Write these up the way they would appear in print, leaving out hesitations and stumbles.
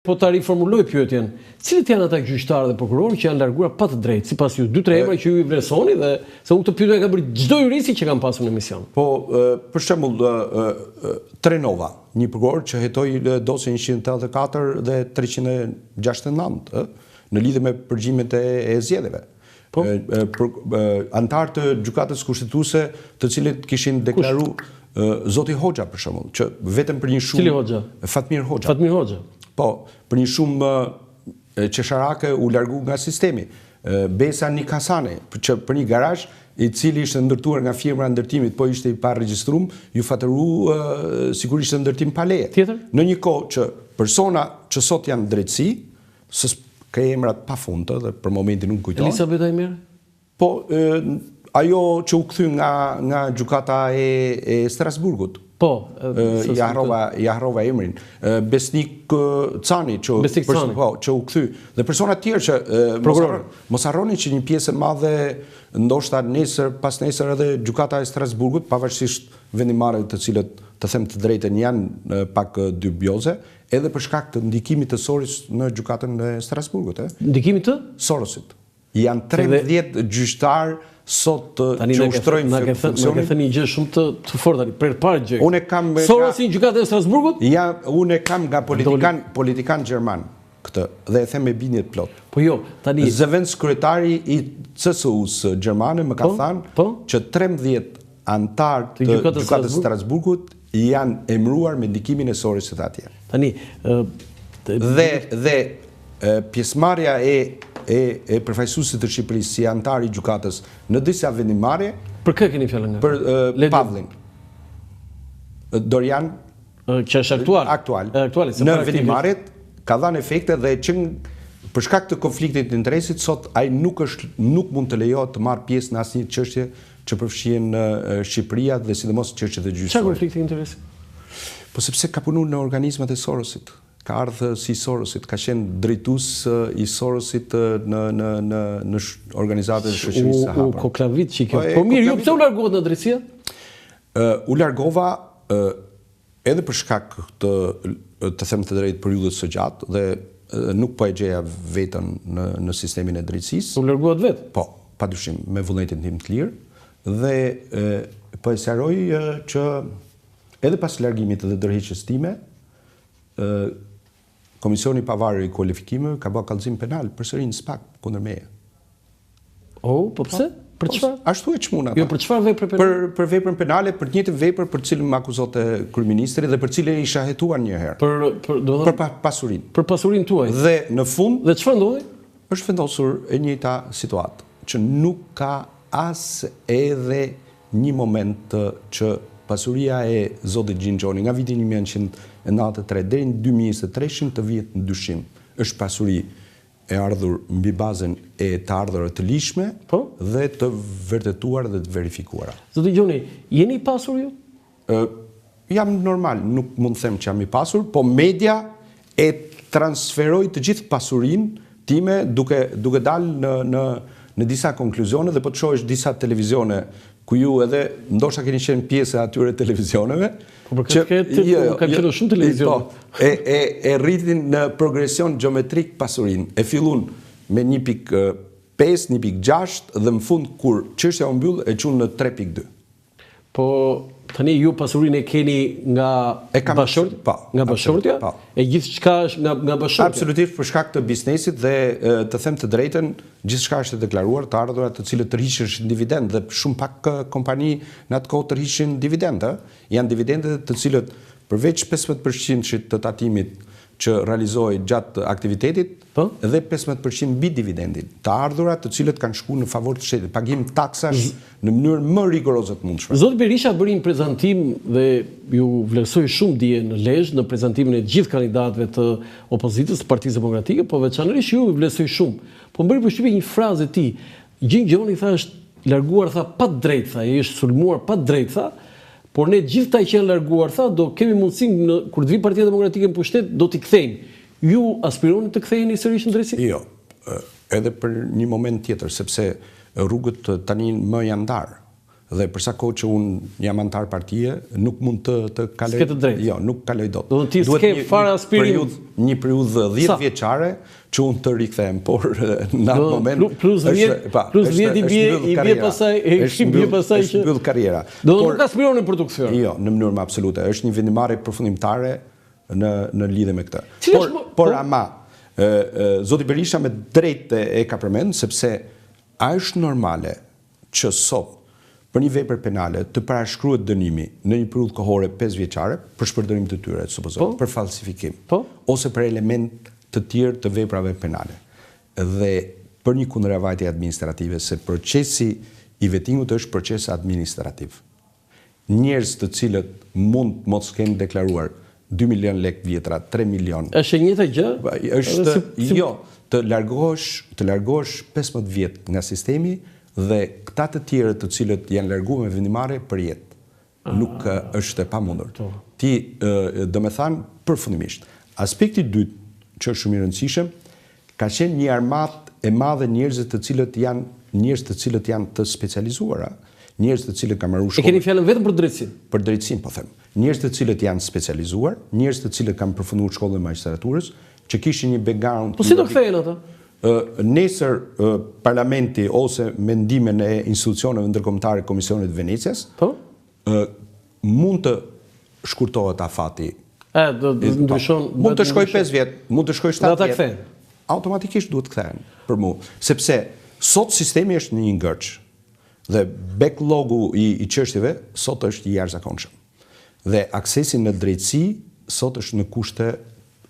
Po ta riformuloj pyetjen. Cilët janë ata gjyqtarë dhe prokurorë që janë larguar pa të drejtë, sipas ju 2-3 emra që ju i vlerësoni dhe se unë këtë pyetje e kam bërë çdo jurist që kam pasur në emision. Po, për shembull, Trenova, një prokuror që hetoi dosjen 184 dhe 369 në lidhje me përgjimet e zgjedhjeve. Po, antar të gjykatës kushtetuese, të cilët kishin deklaruar Zoti Hoxha për shembull, që vetëm për një shumë Cili Hoxha? Fatmir Hoxha. Fatmir Hoxha. Po, për një shumë qesharake u largu nga sistemi. Besa Nikasane, që për një garazh i cili ishte ndërtuar nga firma e ndërtimit, po ishte i pa regjistruar, ju fatëru sigurisht ndërtim pa leje. Tjetër? Në një kohë që persona që sot janë drejtësi, ka emrat pafundë dhe për momentin nuk kujtohen. Elisabeth Ajmer? Po, ajo që u kthy nga gjykata e Strasburgut. Po, ja harrova emrin. Besnik Cani që u kthy dhe persona të tjerë që mos harroni që një pjesë e madhe ndoshta pas nesër edhe gjykata e Strasburgut, pavarësisht vendimarrjeve të cilët të them të drejtën janë pak dubioze, edhe për shkak të ndikimit të Sorosit në gjykatën e Strasburgut. Ndikimit të? Sorosit. Janë 13 gjyqtarë sot që ushtrojnë funksionin. Në thënë një gjë shumë të fortë tani, për parë gjë. Unë kam Sorosin gjykatën e Strasburgut? Ja, unë kam nga politikan gjerman këtë dhe e them me bindje të plot. Po jo, tani zëvendës kryetari i CSU-s gjermane më ka thënë që 13 antar të gjykatës së Strasburgut janë emëruar me ndikimin e Sorosit atje. Tani dhe pjesëmarrja e përfaqësuesit të Shqipërisë si antar i gjykatës në disa vendimarrje. Për kë keni fjalën nga? Për Pavllin. Dorian që është aktual. Në vendimarrjet ka dhënë efekte dhe që për shkak të konfliktit të interesit sot ai nuk mund të lejohet të marrë pjesë në asnjë çështje që përfshihen Shqipëria dhe sidomos çështjet e gjyqësore. Çfarë konflikti interesi? Po sepse ka punuar në organizmat e Sorosit. Ka ardhur si Sorosit, ka qenë drejtues i Sorosit në organizatat e shoqërisë së hapur. U koklavit çike. Po mirë, ju pse u larguat në drejtësi? U largova edhe për shkak të them të drejtë periudhës së gjatë dhe nuk po e gjeja veten në sistemin e drejtësisë. U larguat vetë? Po, padyshim, me vullnetin tim të lirë dhe po e sqaroj që edhe pas largimit dhe ndërheqjes time Komisioni pavarur i kualifikimeve ka bërë kallëzim penal përsëri në SPAK kundër meje. Po pse? Për çfarë? Ashtu e çmuna. Jo, për çfarë vepre penale? Për veprën penale, për të njëjtën vepër për cilën më akuzonte kryeministri dhe për cilën isha hetuar një herë. Për pasurinë. Për pasurinë tuaj. Dhe në fund, dhe çfarë ndodhi? Është vendosur e njëjta situatë, që nuk ka as edhe një moment që pasuria e zotit Gjinxhoni nga viti 1993 deri në 2023 të vihet në dyshim. Është pasuri e ardhur mbi bazën e të ardhurave të lishme dhe të vërtetuar dhe të verifikuara. Zoti Gjoni, jeni i pasur ju? Jam normal, nuk mund të them që jam i pasur, po media e transferoi të gjithë pasurinë time duke dalë në disa konkluzione dhe po të shohësh disa televizione ku ju edhe ndoshta keni qenë pjesë e atyre televizioneve. Po për këtë kam qenë shumë televizione. E rritin në progresion geometrik pasurinë. E fillun me 1.5, 1.6 dhe në fund kur çështja u mbyll e çun në 3.2. Po tani ju pasurinë e keni nga bashkëshortja? Nga bashkëshortja? E gjithçka është nga bashkëshortja? Absolutisht për shkak të biznesit dhe të them të drejtën, gjithçka është deklaruar, të ardhurat të cilët tërhiqeshin dividend dhe shumë pak kompani në atë kohë tërhiqeshin dividend, janë dividendet të cilët përveç 15% të tatimit që realizohej gjatë aktivitetit dhe 15% mbi dividendin, të ardhurat të cilët kanë shkuar në favor të shtetit, pagim taksash në mënyrë më rigoroze të mundshme. Zoti Berisha bëri një prezantim dhe ju vlerësoi shumë dje në Lezhë në prezantimin e gjithë kandidatëve të opozitës, të Partisë Demokratike, po veçanërisht ju vlerësoi shumë. Po më bëri përshtypje një frazë e tij. Gjinxhoni tha është larguar tha pa drejt, tha, ai është sulmuar pa drejt, tha. Por ne gjithtaj që janë larguar, tha, do kemi mundësinë kur të vi Partia Demokratike në pushtet, do t'i kthejnë. Ju aspironi të ktheheni sërish në drejtësi? Jo, edhe për një moment tjetër, sepse rrugët tani më janë ndarë Dhe përsa kohë që unë jam antar partie, nuk mund të kaloj. S'ke të drejtë. Jo, nuk kaloj dot. Do të s'ke fare aspirim. Një periudhë 10 vjeçare që unë të rikthehem, por në atë moment plus 10 i bie pasaj është mbyll karriera. Do nuk aspiron në produksion. Jo, në mënyrë më absolute. Është një vendimarrje përfundimtare në lidhje me këtë. Por ama zoti Berisha me drejtë e ka përmend, sepse a është normale që sot për një vepër penale të parashkruhet dënimi në një periudhë kohore 5 vjeçare për shpërdorim të tyre, supozoj, për falsifikim, ose për element të tjerë të veprave penale. Dhe për një kundërvajtje administrative, se procesi i vetimit është proces administrativ. Njerëz të cilët mund mos kenë deklaruar 2 milion lek vjetra, 3 milion. Është e njëjta gjë? Jo, të largohesh 15 vjet nga sistemi dhe këta të tjerë të cilët janë larguar me vendimarrje për jetë. Nuk është e pamundur. Ti, do me thanë, përfundimisht. Aspekti dytë, që është shumë i rëndësishëm, ka qenë një armat e madhe njerëz të cilët janë të specializuara, njerëz të cilët kanë marrë shkollë. E keni fjalën vetëm për drejtësinë? Për drejtësinë, po them. Njerëz të cilët janë specializuar, njerëz të cilët kanë përfunduar shkollën e magjistraturës, që kishin një background. Po si do kthehen ata? Nesër parlamenti ose mendimin e institucioneve ndërkombëtare Komisionit të Venecias mund të shkurtohet afati. Do ndryshon. Mund të shkoj 5 vjet, mund të shkoj 7 vjet. Ata Automatikisht duhet kthehen për mua, sepse sot sistemi është në një ngërç dhe backlogu i çështjeve sot është i jashtëzakonshëm. Dhe aksesi në drejtësi sot është në kushte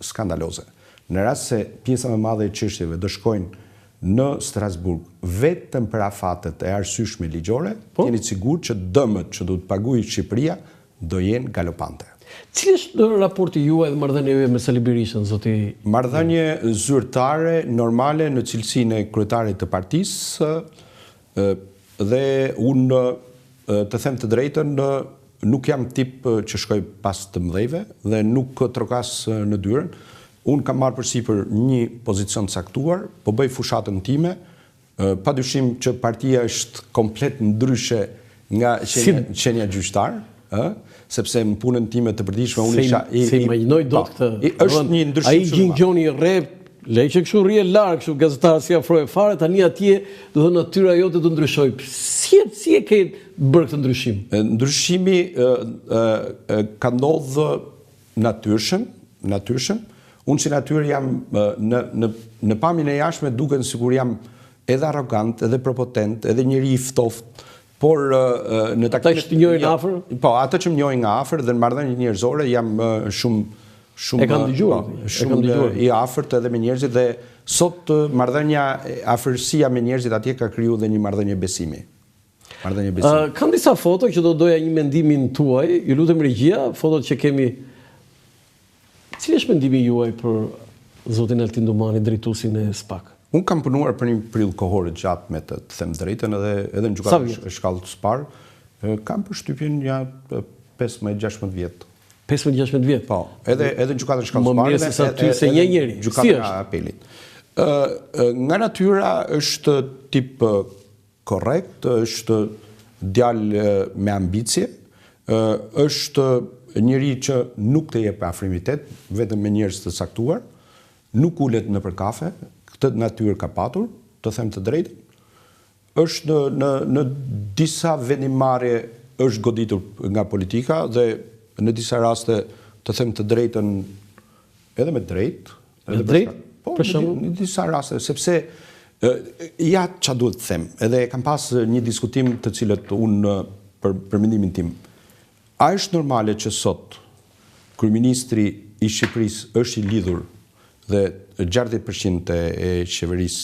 skandaloze. Në rast se pjesa më madhe e çështjeve do shkojnë në Strasburg vetëm për afatet e arsyeshme ligjore, jeni sigurt që dëmët që do të paguajë Shqipëria do jenë galopante. Cili është raporti juaj dhe marrëdhënia juaj me Sali Berishën, zoti? Marrëdhënie zyrtare normale në cilësinë e kryetarit të partisë dhe unë të them të drejtën nuk jam tip që shkoj pas të mëdhejve dhe nuk trokas në dyrën. Unë kam marrë përsipër një pozicion caktuar, po bëj fushatën time, padyshim që partia është komplet ndryshe nga qenia gjyqtar, sepse në punën time të përditshme unë isha se imagjinoj dot këtë. Është një ndryshim ai gjingjoni rrep, lej që kështu rrie larg, kështu gazetar si afroje fare, tani atje do të natyra jote do ndryshoj. Si e ke bërë këtë ndryshim? Ndryshimi ka ndodhur natyrshëm. Unë si natyrë jam në pamjen e jashtme duken sikur jam edhe arrogant, edhe prepotent, edhe njëri i ftoftë, por në takimet ata që njohin afër? Po, ata që më njohin nga afër dhe në marrëdhënie njerëzore jam shumë e kam dëgjuar, shumë i afërt edhe me njerëzit dhe sot marrëdhënia afërsia me njerëzit atje ka kriju dhe një marrëdhënie besimi. Kam disa foto që do doja një mendimin tuaj, ju lutem regjia, fotot që kemi. Cili është mendimi juaj për zotin Altin Domani, drejtuesin e SPAK? Unë kam punuar për një periudhë kohore gjatë me të them drejtën edhe në gjykatë e shkallë të SPAR. Kam përshtypjen ja 15-16 vjet. 15-16 vjet? Po, edhe në gjykatën e shkallë të SPAR. Më mirë se sa ty se një njeri. Si është? Apelit. Nga natyra është tip korrekt, është djalë me ambicie, është njëri që nuk të jep afrimitet, vetëm me njerëz të caktuar, nuk ulet në për kafe, këtë natyrë ka patur, të them të drejtë, është në disa vendimarrje është goditur nga politika dhe në disa raste të them të drejtën edhe me drejtë. Me drejtë? Po, në disa raste, sepse ja ç'a duhet të them, edhe kam pas një diskutim të cilët unë për mendimin tim. A është normale që sot kryeministri i Shqipërisë është i lidhur dhe 60% e qeverisë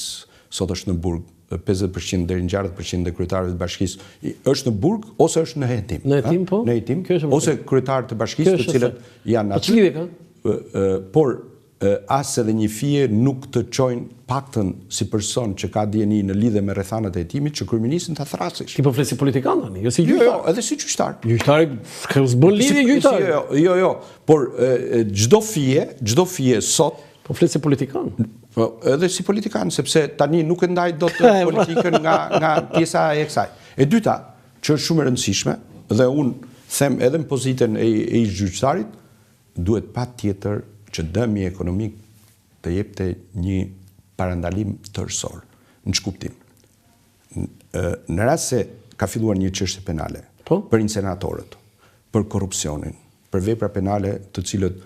sot është në burg, 50% deri në 60% e kryetarëve të bashkisë është në burg ose është në hetim? Në hetim, po. Në hetim, ose kryetarët të bashkisë të cilët janë aty. Lidhje ka? Por as edhe një fije nuk të çojnë paktën si person që ka dieni në lidhje me rrethanat e hetimit që kryeministin ta thrasësh. Ti po flet si politikan tani, jo si gjyqtar. Jo, edhe si gjyqtar. Gjyqtari ka zbon lidhje gjyqtar. Jo, por çdo fije sot po flet si politikan. Po, edhe si politikan, sepse tani nuk e ndaj dot politikën nga pjesa e kësaj. E dyta, që është shumë e rëndësishme, dhe unë them edhe në pozitën e gjyqtarit, duhet patjetër që dëmi ekonomik të jepte një parandalim tërësor. Në ç'kuptim? Në rast se ka filluar një çështje penale për insenatorët, për korrupsionin, për vepra penale të cilët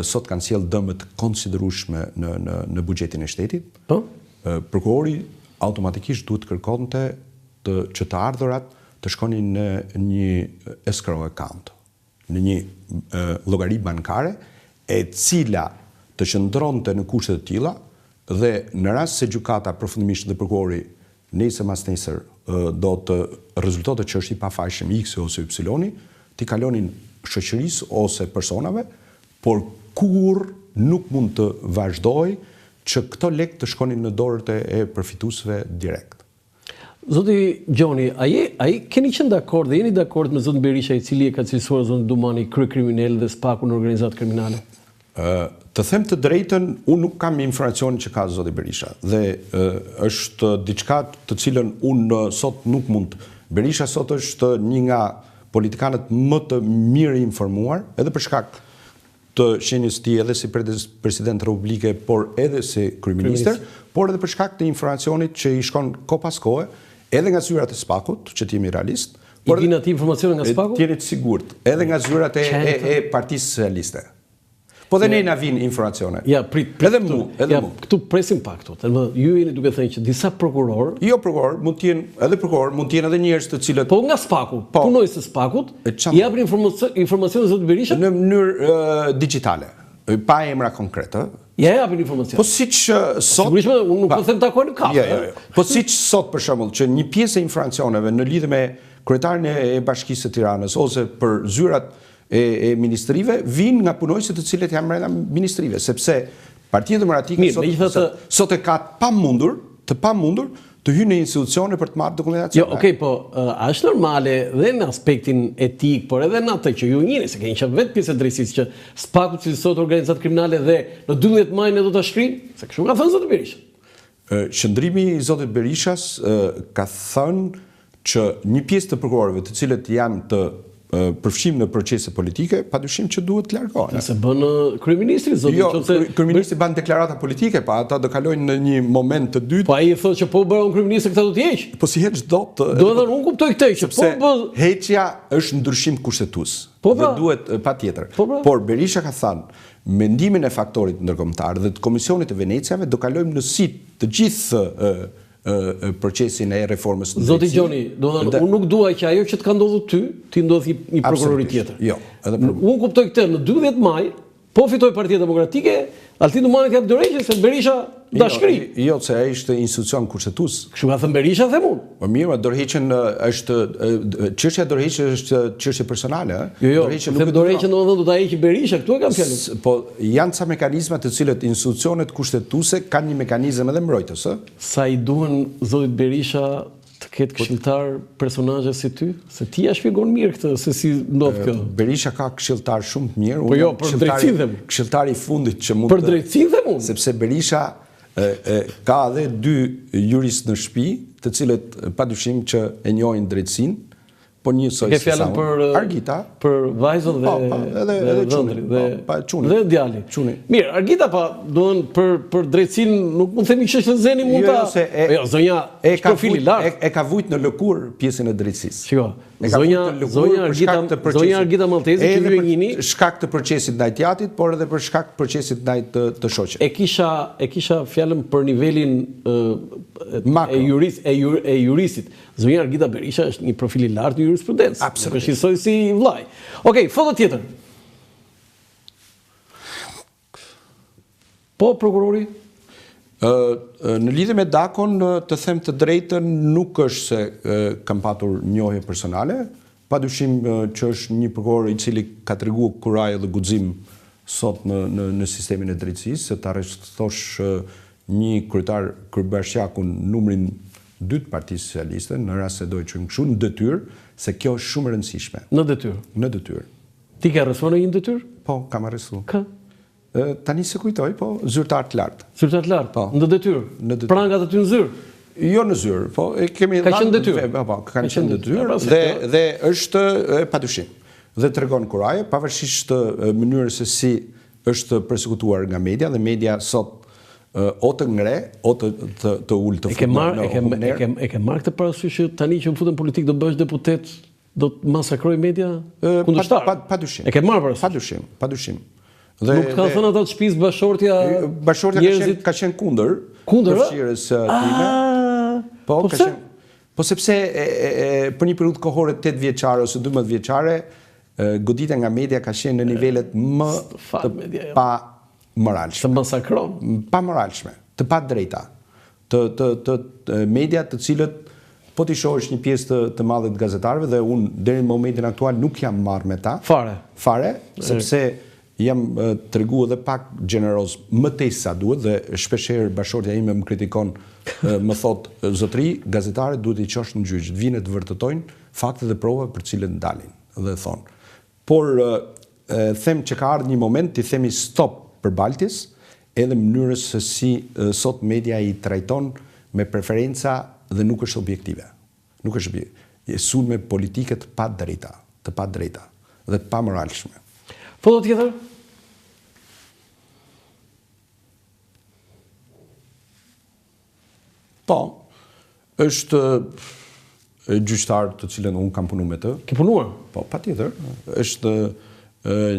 sot kanë sjellë dëme të konsiderueshme në buxhetin e shtetit, prokurori automatikisht duhet kërkonte që të ardhurat të shkonin në një escrow account, në një llogari bankare, e cila të qëndronte në kushte të tilla, dhe në rast se gjykata përfundimisht dhe prokurori nesër mas nesër do të rezultote që është i pafajshëm X ose Y, t'i kalonin shoqërisë ose personave, por kur nuk mund të vazhdoj që këto lek të shkonin në dorët e përfituesve direkt. Zoti Gjoni, keni qenë dakord dhe jeni dakord me zotin Berisha, i cili e ka cilësuar zotin Dumani kryekriminal dhe spaku në organizatë kriminale? Të them të drejtën, unë nuk kam informacion që ka zoti Berisha, dhe është diçka të cilën unë sot nuk mund. Berisha sot është një nga politikanët më të mirë informuar, edhe për shkak të shenjës ti edhe si president Republike, por edhe si kryeministër, por edhe për shkak të informacionit që i shkon kohë pas kohe, edhe nga zyrat e spakut, që t'jemi realist. I vjen aty informacione nga spaku? T'jeni të sigurt, edhe nga zyrat e Partisë Socialiste. Po dhe ne na vijnë informacione. Ja, edhe mu. Këtu presim pak këtu. Ju jeni duke thënë që disa prokuror, jo prokuror, mund të jenë edhe njerëz të cilët po nga spaku, punojës të spakut, i japin informacione zotit Berisha në mënyrë digjitale, pa emra konkrete. Ja japin informacione. Po siç sot, sigurisht unë nuk po them takoj në kafe. Po siç sot për shembull që një pjesë e informacioneve në lidhje me kryetarin e Bashkisë së Tiranës ose për zyrat e ministrive vinë nga punojësit të cilët janë brenda ministrive, sepse Partia Demokratike sot e ka të pamundur të hyjë në institucione për të marrë dokumentacion. Jo, okay, po është normale dhe në aspektin etik, por edhe në atë që ju njëni, se keni qenë vetë pjesë e drejtësisë që spaku cilësohet organizatë kriminale dhe në 12 maj ne do ta shkrijmë, se kështu ka thënë zoti Berisha. Qëndrimi i zotit Berishas ka thënë që një pjesë të prokurorëve të cilët janë të përfshim në procese politike, padyshim që duhet të largohen. Nëse bën kryeministri, zoti. Jo, kryeministri ban deklarata politike, pa ata do kalojnë në një moment të dytë. Po ai thotë që po bëron kryeministri këta do të heq. Po si heq dot. Do të unë kuptoj këtë që po heqja është ndryshim kushtetues. Dhe duhet patjetër. Por Berisha ka thënë, mendimin e faktorit ndërkombëtar dhe të Komisionit të Veneciave do kalojmë në sit të gjithë procesin e reformës. Zoti Gjoni, unë nuk dua që ajo që të ka ndodhur ty, ti ndodhi një prokurori tjetër. Jo, unë kuptoj këtë në 12 maj, po fitoi Partia Demokratike, Altin Dumani jap dorëheqje se Berisha dashkëri. Jo, se ai është institucion kushtetues. Kështu ka thënë Berisha, them unë. Po mirë, dorëheqjen është çështja e dorëheqjes është çështje personale, Jo, dorëheqjen domethënë do ta heqë Berisha, këtu e kam fjalën. Po janë ca mekanizma të cilët institucionet kushtetuese kanë një mekanizëm edhe mbrojtës, Sa i duhen zotit Berisha të ketë këshilltar personazhe si ty? Se ti ja shpjegon mirë këtë, se si ndodh kjo. Berisha ka këshilltar shumë të mirë. Po jo, për drejtësinë them. Këshilltari i fundit që mund për drejtësinë them unë. Sepse Berisha ka edhe 2 juristë në shtëpi, të cilët padyshim që e njohin drejtësinë, po njësoj si sa Argita, për vajzën dhe çunin, dhe djali. Mirë, Argita për drejtësinë nuk mund të themi që Zeni mund ta. Jo, zonja është profili i lartë. E ka vujt në lëkur pjesën e drejtësisë. Shiko, zonja Argita Maltezi që ju e njihni, shkak të procesit ndaj Tjatit, por edhe për shkak të procesit ndaj të shoqe. E kisha fjalën për nivelin e juristit. Zonja Argita Berisha është një profil i lartë në jurisprudencë. Absolutisht. Është njësoj si vllai. Okej, foto tjetër. Po, prokurori? Në lidhje me Dakon, të them të drejtën, nuk është se kam patur njohje personale, padyshim që është një prokuror i cili ka treguar kuraj dhe guxim sot në sistemin e drejtësisë, se ta arrestosh një kryetar kryebashkiakun numrin 2 të Partisë Socialiste, në rast se dojë që në kështu në detyrë, se kjo është shumë e rëndësishme. Në detyrë? Në detyrë. Ti ke arrestuar në një detyrë? Po, kam arrestuar. Kë? Tani se kujtoj, po, zyrtar të lartë. Zyrtar të lartë? Po. Në detyrë? Prangat aty në zyrë? Jo në zyrë, po kemi ka qenë detyrë. Po, ka qenë detyrë dhe është padyshim. Dhe tregon kuraje, pavarësisht të mënyrës se si është përsekutuar nga media, dhe media sot o të ngre, o të ullë të futë. E ke marrë këtë parasysh që tani që më futën politik do bësh deputet, do të masakroj media kundërshtar? Padyshim. E ke marrë parasysh? Padyshim. Nuk ka thënë ata të shtëpisë bashortja njerëzit ka qenë kundër përfshirjes time. Po, po sepse për një periudhë kohore 8 vjeçare ose 12 vjeçare, goditja nga media ka qenë në nivelet më të pa moralshme. Të masakron. Pa moralshme, të pa drejta. Të media të cilët po t'i shohësh një pjesë të madhe të gazetarëve, dhe unë deri në momentin aktual nuk jam marrë me ta. Fare, sepse jam tregu edhe pak gjeneroz më tej sa duhet, dhe shpeshherë bashortja ime më kritikon, më thot zotëri, gazetarët duhet i qosh në gjyq, vinë të vërtetojnë fakte dhe prova për cilët ndalin dhe thonë. Por them që ka ardhur një moment t'i themi stop për baltjes, edhe mënyrës se si sot media i trajton me preferenca dhe nuk është objektive. Nuk është objektive. Sulme politike të pa drejta dhe të pa moralshme. Foto tjetër? Po, është gjyqtar të cilën unë kam punu me të. Ke punuar? Po, patjetër. Është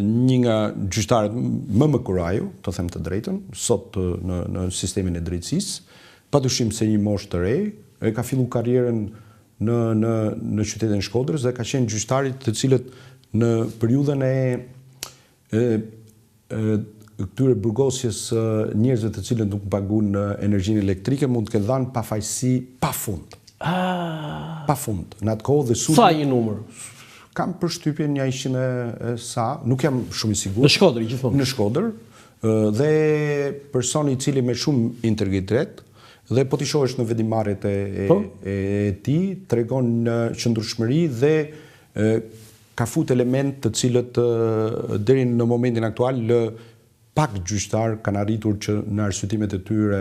një nga gjyqtarët më kuraju, të them të drejtën, sot në sistemin e drejtësisë, padyshim se një moshë të re, ka fillu karrierën në qytetin e Shkodrës dhe ka qenë gjyqtarit të cilët në periudhën e këtyre burgosjes njerëzve të cilët nuk paguajnë energjinë elektrike mund të kenë dhënë pafajësi pafund. Pafund. Në atë kohë dhe sa një numër? Kam përshtypjen një 100 sa, nuk jam shumë i sigurt. Në Shkodër gjithmonë. Në Shkodër, dhe personi i cili me shumë integritet, dhe po t'i shohësh në vendimarrjet e tij, tregon qëndrueshmëri dhe ka fut element të cilët deri në momentin aktual pak gjyqtar kanë arritur që në arsyetimet e tyre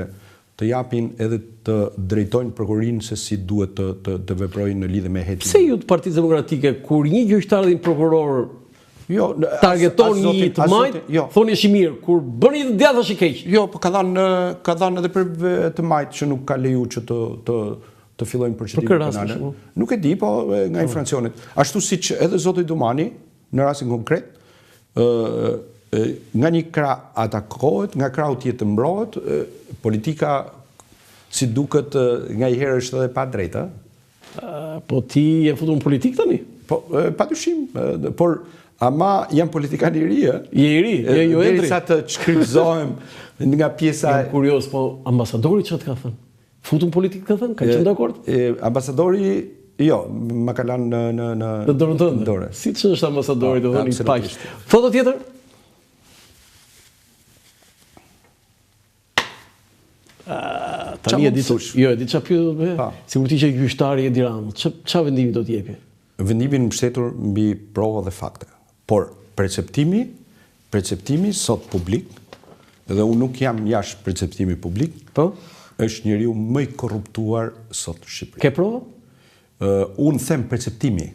të japin edhe të drejtojnë prokurorinë se si duhet të veprojnë në lidhje me hetimin. Pse ju të Partisë Demokratike kur një gjyqtar dhe një prokuror targeton një të majt, thoni është i mirë, kur bën një të djathtë është i keq? Jo, po ka dhënë edhe për të majt që nuk ka leju që të fillojnë procedimin penale. Nuk e di, po nga infraksionet. Ashtu siç edhe zoti Dumani, në rastin konkret, nga një krah atakohet, nga krahu tjetër mbrohet, politika si duket nga i herë është edhe pa drejtë. Po ti je futur në politikë tani? Po, padyshim, por ama jam politikan i ri. Je i ri, je jo endri. Derisa të shkrypzohem nga pjesa. Jam kurioz, po ambasadori çfarë ka thënë? Futun politikë ka thënë? Ka qenë dakord? Ambasadori jo, ma ka lanë në dorën tënde. Si ç'është ambasadori, do thoni i paq. Foto tjetër? Tani e di ç'a pyet, sikur ti që gjyqtari Edi Rama, ç'a vendimi do t'jepi? Vendimin mbështetur mbi prova dhe fakte. Por perceptimi sot publik, dhe unë nuk jam jashtë perceptimi publik, është njeriu më i korruptuar sot në Shqipëri. Ke prova? Unë them perceptimi.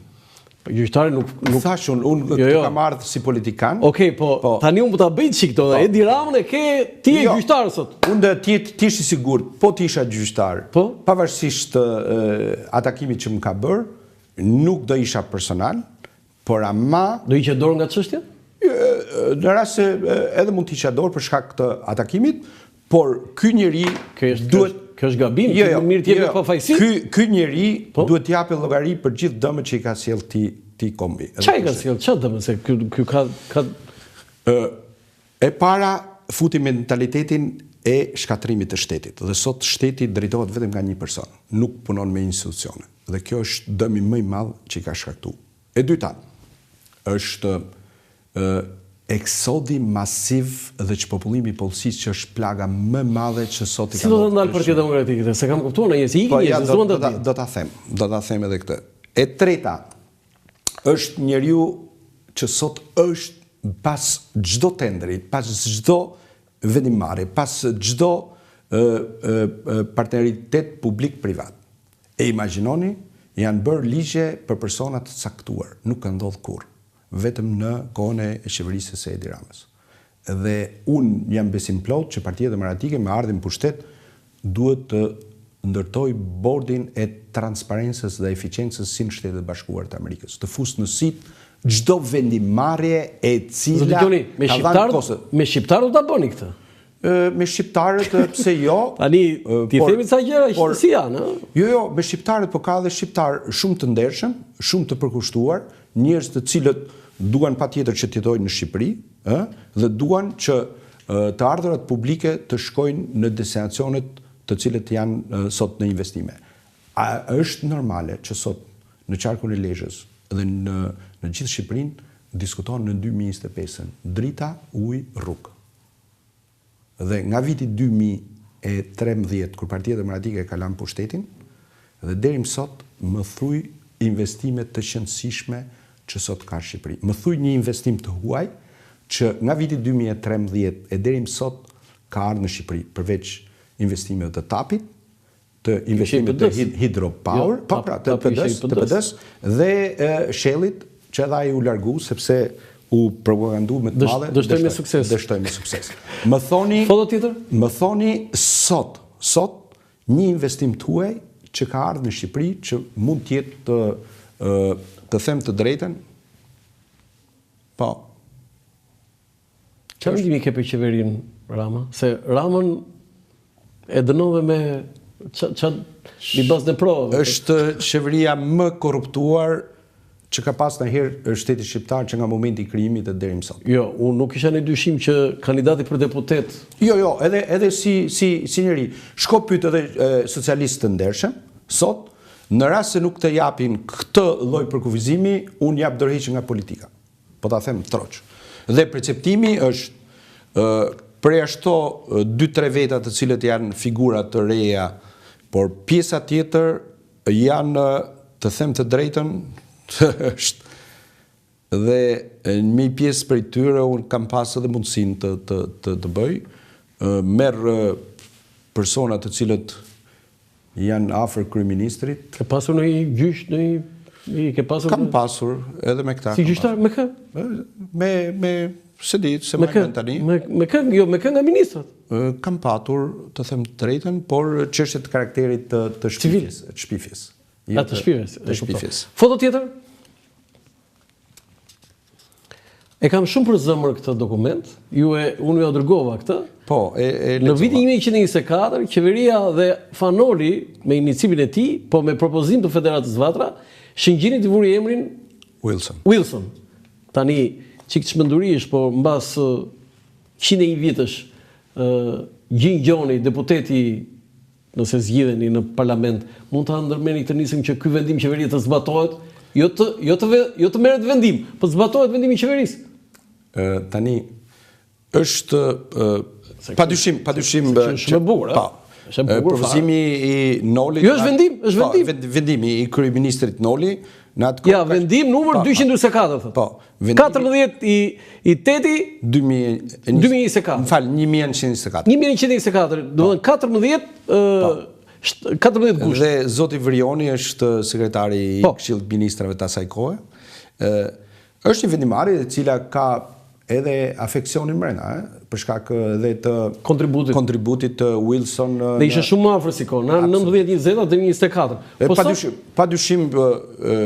Gjyqtari nuk thash unë kam ardhur si politikan. Okej, po tani unë po ta bëj çik këto. Edi Ramën e ke ti je gjyqtar sot. Unë ti je i sigurt, po ti isha gjyqtar. Pavarësisht atakimit që më ka bërë, nuk do isha personal, por ama do hiqe dorë nga çështja? Në rast se edhe mund të hiqja dorë për shkak të atakimit, por ky njeri duhet Kjo është gabim, mirë t'jepë pafajësi. Ky njeri duhet t'japë llogari për gjithë dëmët që i ka sjell ti kombi. Çfarë ka sjell? Çfarë dëmë se ky ka e para futi mentalitetin e shkatrimit të shtetit. Dhe sot shteti drejtohet vetëm nga një person, nuk punon me institucione. Dhe kjo është dëmi më i madh që i ka shkaktuar. E dyta është eksodi masiv dhe çpopullimi i policisë që është plaga më e madhe që sot i ka. Si do të ndalë Partia Demokratike? Se kam kuptuar në si ikin njerëz, s'duan të di. Do ta them edhe këtë. E treta është njeriu që sot është pas çdo tendri, pas çdo vendimarrje, pas çdo partneritet publik-privat. E imagjinoni, janë bërë ligje për persona të caktuar, nuk ka ndodhur kurrë, vetëm në kohën e qeverisë së Edi Ramës. Dhe unë jam besim plot që Partia Demokratike me ardhin pushtet duhet të ndërtoj bordin e transparencës dhe eficiencës si në Shtetet Bashkuara të Amerikës, të fusë në sit çdo vendimarrje e cila me shqiptarët do ta bëni këtë. Me shqiptarët pse jo? Tani ti themi ca gjëra që si janë, Jo, me shqiptarët, po ka dhe shqiptar shumë të ndershëm, shumë të përkushtuar, njerëz të cilët duan patjetër që të jetojnë në Shqipëri, dhe duan që të ardhurat publike të shkojnë në destinacionet të cilët janë sot në investime. A është normale që sot në qarkun e Lezhës dhe në gjithë Shqipërinë diskuton në 2025 drita, ujë, rrugë. Dhe nga viti 2013, kur Partia Demokratike ka lënë pushtetin, dhe deri më sot më thuj investime të qëndësishme që sot ka Shqipëri. Më thuj një investim të huaj që nga viti 2013 e deri më sot ka ardhur në Shqipëri, përveç investimeve të TAP-it, të investimeve të hidropower, të PD-s dhe Shell-it, që edhe ai u largu sepse u propagandu me të madhe. Dështoj me sukses. Dështoj me sukses. Më thoni, më thoni sot një investim të huaj që ka ardhur në Shqipëri që mund të jetë të them të drejtën, po. Çfarë ndimi ke për qeverinë Rama? Se Ramën e dënove me mi bazë në provë. Është qeveria më korruptuar që ka pas ndonjëherë shteti shqiptar që nga momenti i krijimit deri më sot. Jo, unë nuk kisha në dyshim që kandidati për deputet. Jo, edhe si njeri. Shko pyet edhe socialistë të ndershëm, sot, në rast se nuk të japin këtë lloj përkufizimi, unë jap dorëheqje nga politika. Po ta them troç. Dhe perceptimi është prej ashto 2-3 veta të cilët janë figura të reja, por pjesa tjetër janë, të them të drejtën, dhe një pjesë prej tyre unë kam pas edhe mundësinë të bëj, merr persona të cilët janë afër kryeministrit. Ke pasur në një gjysh, Kam pasur edhe me këta. Si gjyshtar, me kë? Se ditë, se me kënë tani. Me kë nga ministrat? Kam patur, të them të drejtën, por çështje të karakterit të shpifjes. Të shpifjes. Foto tjetër? E kam shumë për zëmër këtë dokument, unë ju dërgova këtë. Po, në vitin 1924, qeveria dhe Fanoli, me iniciatimin e tij, po me propozim të Federatës Vatra, shëngjinit i vuri emrin Wilson. Tani, çik çmenduri është, po mbas 101 vitësh, Gjin Gjoni, deputeti, nëse zgjidheni në parlament, mund ta ndërmeni të nisëm që ky vendim qeverie të zbatohet, jo të merret vendim, po zbatohet vendimi i qeverisë. Tani është padyshim shumë e bukur, propozimi i Nolit. Jo, është vendim. Vendimi i kryeministrit Noli. Ja, vendim numër 224. Po. 14 i 8 2024. Më fal, 1924. 1924, do të thënë 14 gusht. Dhe zoti Vrioni është sekretari i Këshillit Ministrave të asaj kohe. Është një vendimarrje e cila ka edhe afeksionin brenda, për shkak edhe të kontributit të Wilson. Dhe ishte shumë afër sikon, në 19-20 deri në 24. Padyshim.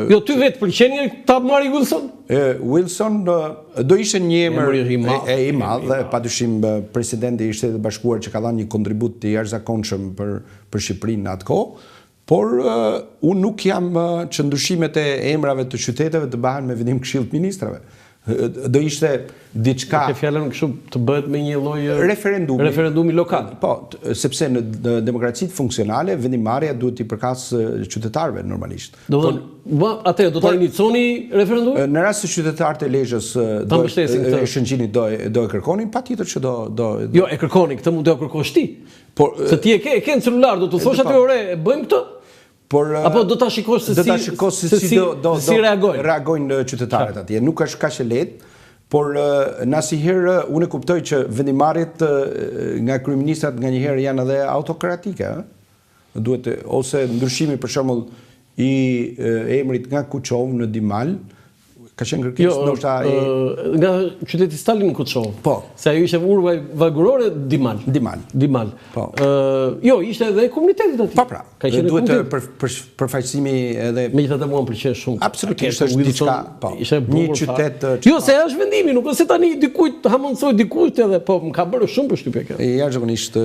Jo, ty vetë pëlqen ta marrë Wilson? Wilson do ishte një emër i madh, dhe padyshim presidenti i Shtetit Bashkuar që ka dhënë një kontribut të jashtëzakonshëm për Shqipërinë në atë kohë. Por unë nuk jam që ndryshimet e emrave të qyteteve të bëhen me vendim Këshillit Ministrave. Do ishte diçka. Ke fjalën kështu të bëhet me një lloj referendumi lokal. Po, sepse në demokracitë funksionale vendimarrja duhet t'i përkas qytetarëve normalisht. Do të atëherë do ta iniconi referendumin? Në rast se qytetarët e Lezhës e Shëngjinit do e kërkonin, patjetër që do. Jo, e kërkonin, këtë mund t'ja kërkosh ti. Se ti e ke në celular, do të thosh aty ore, e bëjmë këtë? Apo do ta shikosh se si reagojnë qytetarët atje. Nuk është kaq e lehtë, Por asnjëherë unë kuptoj që vendimarrjet nga kryeministrat nganjëherë janë edhe autokratike, duhet ose ndryshimi për shembull i emrit nga Kuçov në Dimal ka qenë kërkesë ndoshta nga qyteti Stalin në Kuçov. Po. Se ajo ishte urë valgurore Dimal. Dimal. Po. Jo, ishte edhe komunitetit aty. Po pra. Duhet përfaqësimi edhe megjithatë mua më pëlqen shumë. Absolutisht është diçka, po. Një qytet. Jo, se është vendimi, nuk është se tani dikujt hamondsoj dikujt edhe po më ka bërë shumë përshtypje kjo. Jashtëzakonisht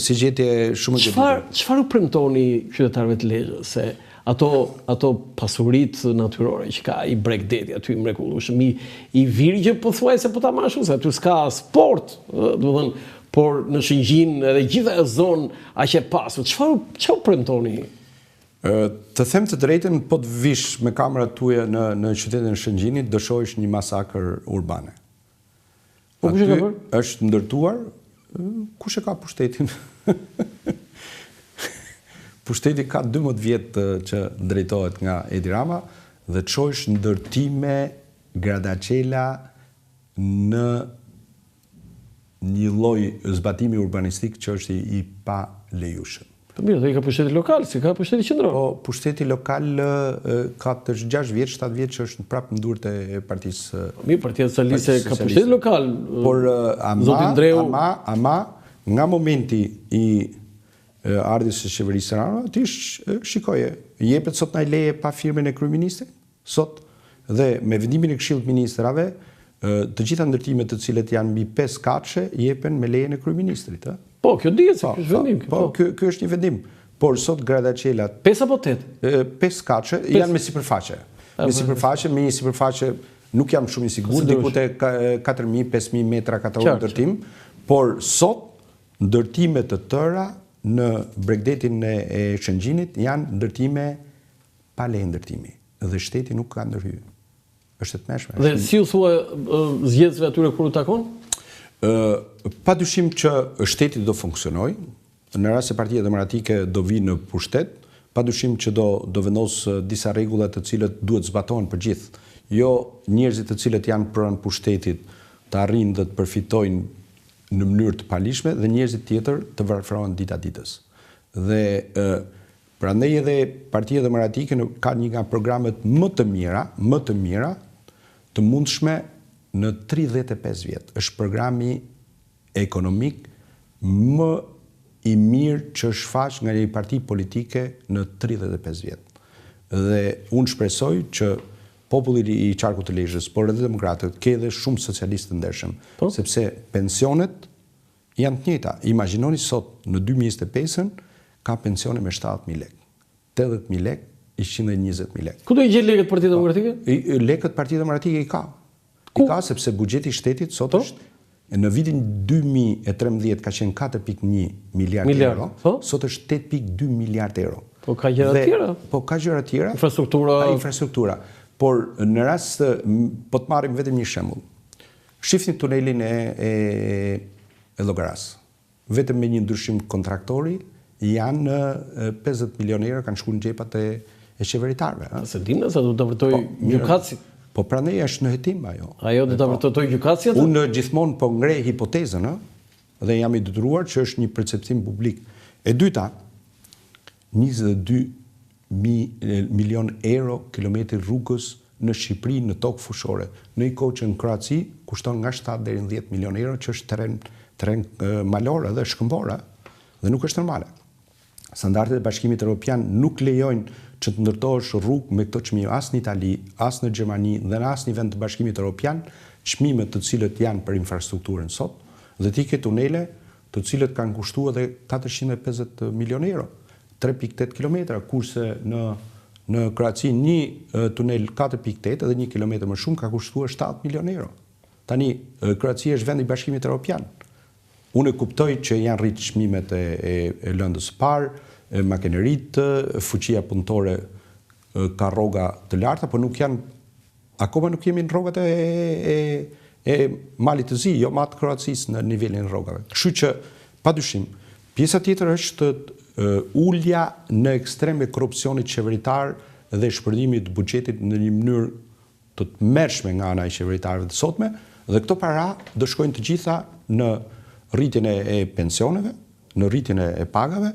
si gjetje shumë e vështirë. Çfarë u premtoni qytetarëve të Lezhës se ato pasuritë natyrore që ka i Bregdeti aty mrekullueshëm, i Virgjë pothuajse po ta marrësh se aty s'ka sport, domethënë, por në Shëngjin edhe gjitha ajo zonë aq e pasur. Çfarë premtoni? Të them të drejtën, po të vish me kamerat tuaja në qytetin e Shëngjinit, do shohësh një masakër urbane. Po kush e ka bërë? Është ndërtuar, kush e ka pushtetin? Pushteti ka 12 vjet që drejtohet nga Edi Rama dhe të shohësh ndërtime gradacela në një lloj zbatimi urbanistik që është i pa lejueshëm. Po mirë, do i ka pushteti lokal, si ka pushteti qendror. Po pushteti lokal ka të 6 vjet, 7 vjet që është prapë në durët e partisë. Mirë, Partia Socialiste ka pushteti lokal. Por ama nga momenti i ardhjes së qeverisë Rama, ti shikoje, jepet sot ndaj leje pa firmën e kryeministrit, sot dhe me vendimin e Këshillit të Ministrave, të gjitha ndërtimet të cilet janë mbi 5 kaçe jepen me lejen e kryeministrit, Po, kjo dihet se është vendim. Po, ky është një vendim. Por sot gradaçelat 5 apo 8? 5 kaçe janë me sipërfaqe. Me një sipërfaqe nuk jam shumë i sigurt, diku te 4000-5000 metra katror ndërtim, por sot ndërtimet të tëra në Bregdetin e Shëngjinit janë ndërtime pa leje ndërtimi dhe shteti nuk ka ndërhyrë. Është të mëshme. Dhe si u thua zgjedhësve atyre kur u takon? Padyshim që shteti do funksionoj, në rast se Partia Demokratike do vi në pushtet, padyshim që do vendos disa rregulla të cilët duhet zbatohen për gjithë. Jo njerëzit të cilët janë pranë pushtetit të arrijnë dhe të përfitojnë në mënyrë të palishme dhe njerëzit tjetër të varfërohen dita ditës. Dhe prandaj edhe Partia Demokratike ka një nga programet më të mira të mundshme në 35 vjet. Është programi ekonomik më i mirë që shfaq nga një parti politike në 35 vjet. Dhe unë shpresoj që populli i qarkut të Lezhës, por edhe demokratët, ke edhe shumë socialistë të ndershëm, sepse pensionet janë të njëjta. Imagjinoni sot në 2025-ën ka pensione me 70.000 lekë, 80.000 lekë, 120.000 lekë. Ku do i gjetë lekët Partia Demokratike? Lekët Partia Demokratike i ka. I ka sepse buxheti i shtetit sot është në vitin 2013 ka qenë 4.1 miliard euro, sot është 8.2 miliard euro. Po ka gjëra tjera? Po ka gjëra tjera. Infrastruktura. Por në rast, po të marrim vetëm një shembull. Shifni tunelin e Llogaras. Vetëm me një ndryshim kontraktori janë 50 milionë euro kanë shkuar në xhepat e qeveritarëve. Se dimë se do ta vërtoj gjykatësi. Po prandaj është në hetim ajo. Ajo do ta vërtetoj gjykatësi atë? Unë gjithmonë po ngrej hipotezën, dhe jam i detyruar që është një perceptim publik. E dyta, 22 milion euro kilometri rrugës në Shqipëri në tokë fushore. Në një kohë që në Kroaci kushton nga 7 deri në 10 milion euro, që është terren malor dhe shkëmbor, dhe nuk është normale. Standardet e Bashkimit Evropian nuk lejojnë që të ndërtohesh rrugë me këto çmime as në Itali, as në Gjermani dhe në asnjë vend të Bashkimit Evropian, çmimet të cilët janë për infrastrukturën sot, dhe ti ke tunele të cilët kanë kushtuar edhe 450 milion euro, 3.8 kilometra, kurse në Kroaci një tunel 4.8 edhe 1 kilometër më shumë ka kushtuar 7 milion euro. Tani Kroacia është vendi i Bashkimit Evropian. Unë kuptoj që janë rritë çmimet e lëndës parë, makineritë, fuqia punëtore ka rroga të larta, por akoma nuk jemi në rrogat e Malit të Zi, jo ma të Kroacisë në nivelin e rrogave. Kështu që, padyshim, pjesa tjetër është ulja në ekstrem e korrupsionit qeveritar dhe shpërndimit të buxhetit në një mënyrë të tmerrshme nga ana e qeveritarëve të sotme, dhe këto para do shkojnë të gjitha në rritjen e pensioneve, në rritjen e pagave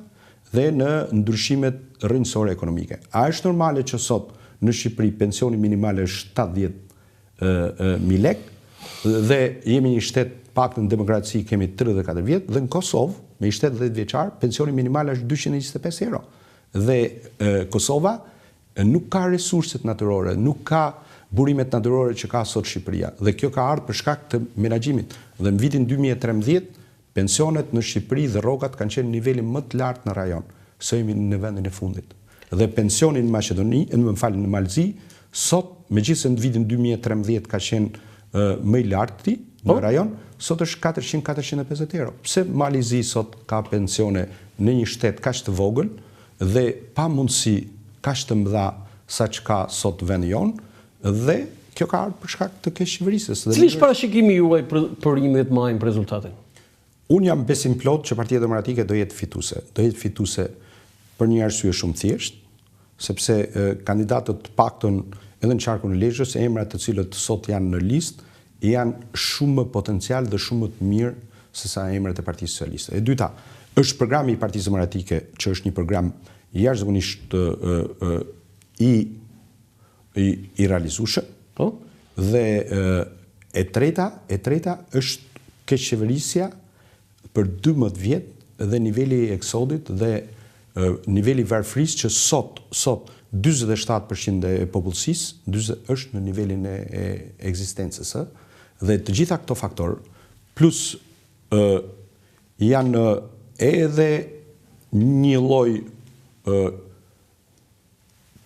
dhe në ndryshimet rrënjësore ekonomike. A është normale që sot në Shqipëri pensioni minimal është 70.000 lekë dhe jemi një shtet paktën demokraci kemi 34 vjet dhe në Kosovë me një shtet 10 vjeçar pensioni minimal është 225 euro. Dhe Kosova nuk ka resurset natyrore, nuk ka burimet natyrore që ka sot Shqipëria. Dhe kjo ka ardhur për shkak të menaxhimit. Dhe në vitin 2013 pensionet në Shqipëri dhe rrogat kanë qenë në nivelin më të lartë në rajon, se jemi në vendin e fundit. Dhe pensioni në Maqedoni, në Malzi, sot, megjithëse në vitin 2013 ka qenë më i lartë në rajon, sot është 400-450 euro. Pse Malzi sot ka pensione në një shtet kaq të vogël dhe pa mundësi kaq të mëdha sa që ka sot vendi jon, dhe kjo ka ardhur për shkak të keq qeverisjes. Cili është parashikimi juaj për 11 maj për rezultatin? Unë jam besim plot që Partia Demokratike do jetë fituese. Do jetë fituese për një arsye shumë thjesht, sepse kandidatët të paktën edhe në qarkun e Lezhës, emrat të cilët sot janë në listë, janë shumë më potencial dhe shumë më të mirë se sa emrat e Partisë Socialiste. E dyta, është programi i Partisë Demokratike, që është një program jashtëzakonisht i realizueshëm. Dhe e treta është keqeverisja për 12 vjet dhe niveli i eksodit dhe niveli varfërisë që sot 47% e popullsisë është në nivelin e ekzistencës. Dhe të gjitha këto faktorë, plus janë edhe një lloj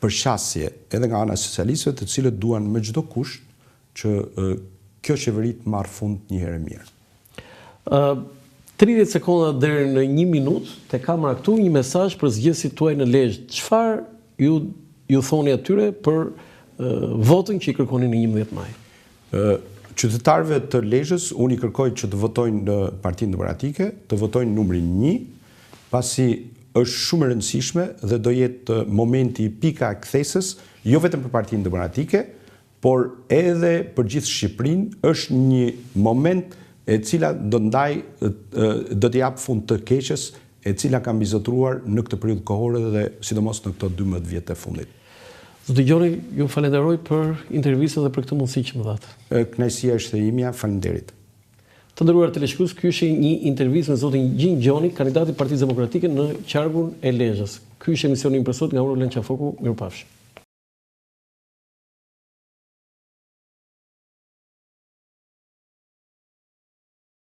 përqasje edhe nga ana socialistëve, të cilët duan me çdo kusht që kjo qeveri të marrë fund një herë mirë. 30 sekonda deri në 1 minutë, te kamera këtu një mesazh për zgjedhësit tuaj në Lezhë. Çfarë ju thoni atyre për votën që i kërkoni në 11 maj? Qytetarëve të Lezhës unë i kërkoj që të votojnë në Partinë Demokratike, të votojnë numrin 1, pasi është shumë e rëndësishme dhe do jetë momenti pika e kthesës, jo vetëm për Partinë Demokratike, por edhe për gjithë Shqipërinë. Është një moment e cila do të jap fund të keqes, e cila ka mbizotruar në këtë periudhë kohore dhe sidomos në këto 12 vjet e fundit. Zoti Gjoni, ju falenderoj për intervistën dhe për këtë mundësi që më dhatë. Kënaqësia është e imja, faleminderit. Të nderuar teleshikues, ky ishte një intervistë me zotin Gjin Gjoni, kandidati i Partisë Demokratike në qarkun e Lezhës. Ky ishte emisioni për sot nga unë Len Qafoku, mirupafshim.